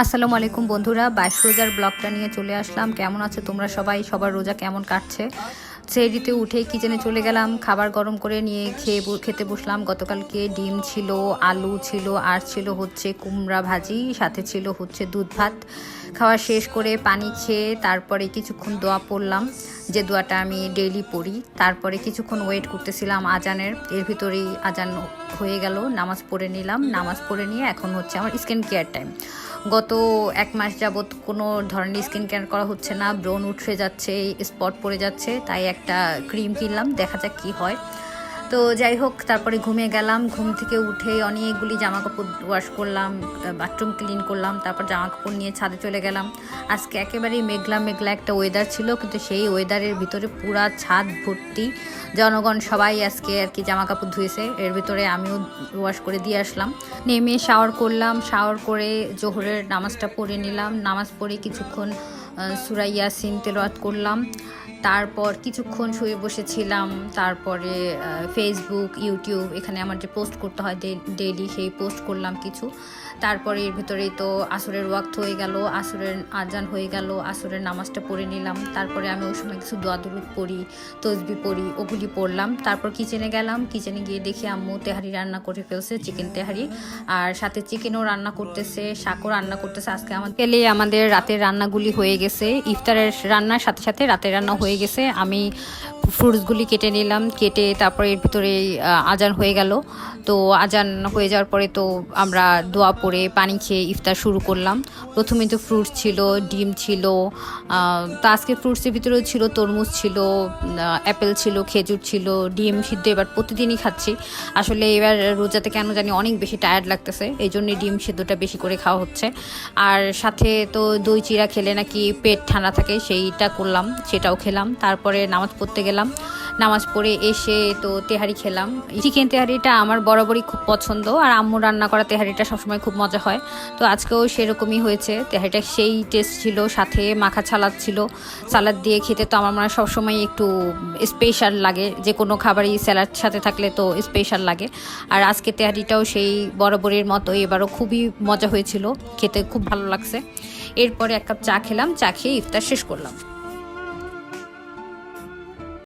আসসালামু আলাইকুম বন্ধুরা, 22 রোজার ব্লগটা নিয়ে চলে আসলাম। কেমন আছে তোমরা সবাই? সবার রোজা কেমন কাটছে? সেহরিতে উঠে কিচেনে চলে গেলাম, খাবার গরম করে নিয়ে খেতে বসলাম। গতকালকে ডিম ছিল, আলু ছিল, আর ছিল হচ্ছে কুমড়া ভাজি, সাথে ছিল হচ্ছে দুধ ভাত। খাওয়া শেষ করে পানি খেয়ে তারপরে কিছুক্ষণ দোয়া পড়লাম, যে দোয়াটা আমি ডেইলি পড়ি। তারপরে কিছুক্ষণ ওয়েট করতেছিলাম আজানের, এর ভিতরেই আজান হয়ে গেল। নামাজ পড়ে নিলাম, নামাজ পড়ে নিয়ে এখন হচ্ছে আমার স্কিন কেয়ার টাইম। গত 1 মাস যাবৎ কোনো ধরনের স্কিন কেয়ার করা হচ্ছে না, ব্রণ উঠে যাচ্ছে, স্পট পড়ে যাচ্ছে, তাই একটা ক্রিম কিনলাম, দেখা যাক কী হয়। তো যাই হোক, তারপরে ঘুমিয়ে গেলাম। ঘুম থেকে উঠে অনেকগুলি জামা কাপড় ওয়াশ করলাম, বাথরুম ক্লিন করলাম, তারপর জামা কাপড় নিয়ে ছাদে চলে গেলাম। আজকে একেবারেই মেঘলা মেঘলা একটা ওয়েদার ছিল, কিন্তু সেই ওয়েদারের ভিতরে পুরা ছাদ ভর্তি জনগণ, সবাই আজকে আর কি জামা কাপড় ধুয়েছে। এর ভিতরে আমিও ওয়াশ করে দিয়ে আসলাম। নেমে শাওয়ার করলাম, শাওয়ার করে জোহরের নামাজটা পড়ে নিলাম। নামাজ পড়ে কিছুক্ষণ সূরা ইয়াসিন তেলাওয়াত করলাম। তারপর কিছুক্ষণ শুয়ে বসেছিলাম। তারপরে ফেসবুক, ইউটিউব, এখানে আমার যে পোস্ট করতে হয় ডেইলি, সেই পোস্ট করলাম কিছু। তারপরে এর ভিতরেই তো আসরের ওয়াক্ত হয়ে গেল, আসরের আজান হয়ে গেল, আসরের নামাজটা পড়ে নিলাম। তারপরে আমি ওই সময় কিছু দোয়া দুরুদ পড়ি, তসবি পড়ি, ওগুলি পড়লাম। তারপর কিচেনে গেলাম, কিচেনে গিয়ে দেখি আম্মু তেহারি রান্না করে ফেলছে, চিকেন তেহারি, আর সাথে চিকেনও রান্না করতেছে, শাকও রান্না করতেছে। আজকে আমাদের রাতের রান্নাগুলি হয়ে গেছে, ইফতারের রান্নার সাথে সাথে রাতের রান্না হয়ে গেছে। আমি ফ্রুটসগুলি কেটে নিলাম, কেটে তারপরে এর ভিতরে আজান হয়ে গেল। তো আজান হয়ে যাওয়ার পরে তো আমরা দোয়া পড়ে পানি খেয়ে ইফতার শুরু করলাম। প্রথমে তো ফ্রুটস ছিল, ডিম ছিল, তো আজকে ফ্রুটসের ভিতরেও ছিল তরমুজ ছিল, অ্যাপেল ছিল, খেজুর ছিল, ডিম সিদ্ধ এবার প্রতিদিনই খাচ্ছি। আসলে এবার রোজাতে কেন জানি অনেক বেশি টায়ার্ড লাগতেছে, এই জন্যই ডিম সিদ্ধটা বেশি করে খাওয়া হচ্ছে। আর সাথে তো দই চিড়া খেলে নাকি পেট ঠান্ডা থাকে, সেইটা করলাম, সেটাও খেলাম। তারপরে নামাজ পড়তে গেলাম, নামাজ পড়ে এসে তো তেহারি খেলাম। চিকেন তেহারিটা আমার বরাবরই খুব পছন্দ, আর আম্মু রান্না করা তেহারিটা সবসময় খুব মজা হয়। তো আজকেও সেরকমই হয়েছে, তেহারিটা সেই টেস্ট ছিল, সাথে মাখা সালাদ ছিল। সালাদ দিয়ে খেতে তো আমার মনে হয় সবসময় একটু স্পেশাল লাগে, যে কোনো খাবারই স্যালাড সাথে থাকলে তো স্পেশাল লাগে। আর আজকে তেহারিটাও সেই বরাবরের মতো, এবারও খুবই মজা হয়েছিল, খেতে খুব ভালো লাগছে। এরপরে 1 কাপ চা খেলাম, চা খেয়ে ইফতার শেষ করলাম।